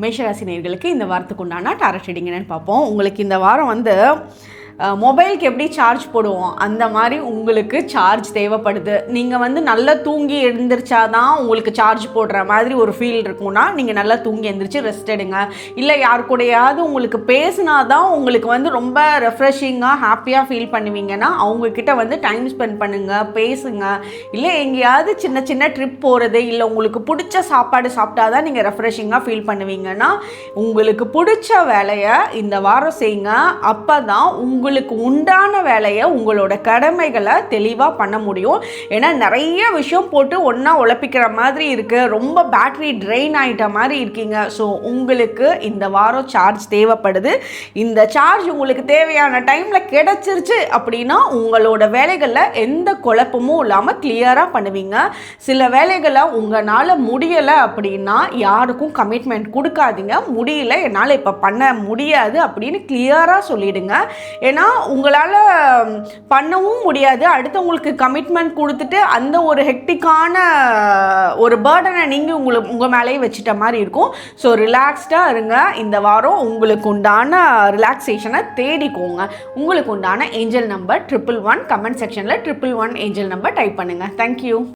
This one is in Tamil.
மேஷராசி நேயர்களுக்கு இந்த வாரத்துக்கு உண்டான டாரட் ரீடிங் என்னன்னு பார்ப்போம். உங்களுக்கு இந்த வாரம் மொபைலுக்கு எப்படி சார்ஜ் போடுவோம் அந்த மாதிரி உங்களுக்கு சார்ஜ் தேவைப்படுது. நீங்கள் நல்லா தூங்கி எழுந்திரிச்சாதான் உங்களுக்கு சார்ஜ் போடுற மாதிரி ஒரு ஃபீல் இருக்கும்னா நீங்கள் நல்லா தூங்கி எழுந்திரிச்சு ரெஸ்ட் எடுங்க. இல்லை யார் கூடயாவது உங்களுக்கு பேசினாதான் உங்களுக்கு ரொம்ப ரெஃப்ரெஷிங்காக ஹாப்பியாக ஃபீல் பண்ணுவீங்கன்னா அவங்கக்கிட்ட டைம் ஸ்பெண்ட் பண்ணுங்கள், பேசுங்க. இல்லை எங்கேயாவது சின்ன சின்ன ட்ரிப் போகிறது, இல்லை உங்களுக்கு பிடிச்ச சாப்பாடு சாப்பிட்டா தான் நீங்கள் ரெஃப்ரெஷிங்காக ஃபீல் பண்ணுவீங்கன்னா உங்களுக்கு பிடிச்ச வேலையை இந்த வாரம் செய்யுங்க. அப்போ தான் உங்களுக்கு உண்டான வேலையை, உங்களோட கடமைகளை தெளிவாக பண்ண முடியும். ஏன்னா நிறைய விஷயம் போட்டு ஒன்றா உழப்பிக்கிற மாதிரி இருக்குது, ரொம்ப பேட்டரி ட்ரெயின் ஆகிட்ட மாதிரி இருக்கீங்க. ஸோ உங்களுக்கு இந்த வாரம் சார்ஜ் தேவைப்படுது. இந்த சார்ஜ் உங்களுக்கு தேவையான டைமில் கிடைச்சிருச்சு அப்படின்னா உங்களோட வேலைகளில் எந்த குழப்பமும் இல்லாமல் கிளியராக பண்ணுவீங்க. சில வேலைகளை உங்களால் முடியலை அப்படின்னா யாருக்கும் கமிட்மெண்ட் கொடுக்காதீங்க. முடியல, என்னால் இப்போ பண்ண முடியாது அப்படின்னு கிளியராக சொல்லிடுங்க. ஏன்னா உங்களால் பண்ணவும் முடியாது, அடுத்தவங்களுக்கு கமிட்மெண்ட் கொடுத்துட்டு அந்த ஒரு ஹெக்டிக்கான ஒரு பேர்டனை நீங்கள் உங்கள் மேலேயே வச்சுட்ட மாதிரி இருக்கும். ஸோ ரிலாக்ஸ்டாக இருங்க. இந்த வாரம் உங்களுக்கு உண்டான ரிலாக்ஸேஷனை தேடிக்கோங்க. உங்களுக்கு உண்டான ஏஞ்சல் நம்பர் 111. கமெண்ட் செக்ஷனில் 111 ஏஞ்சல் நம்பர் டைப் பண்ணுங்கள். தேங்க்யூ.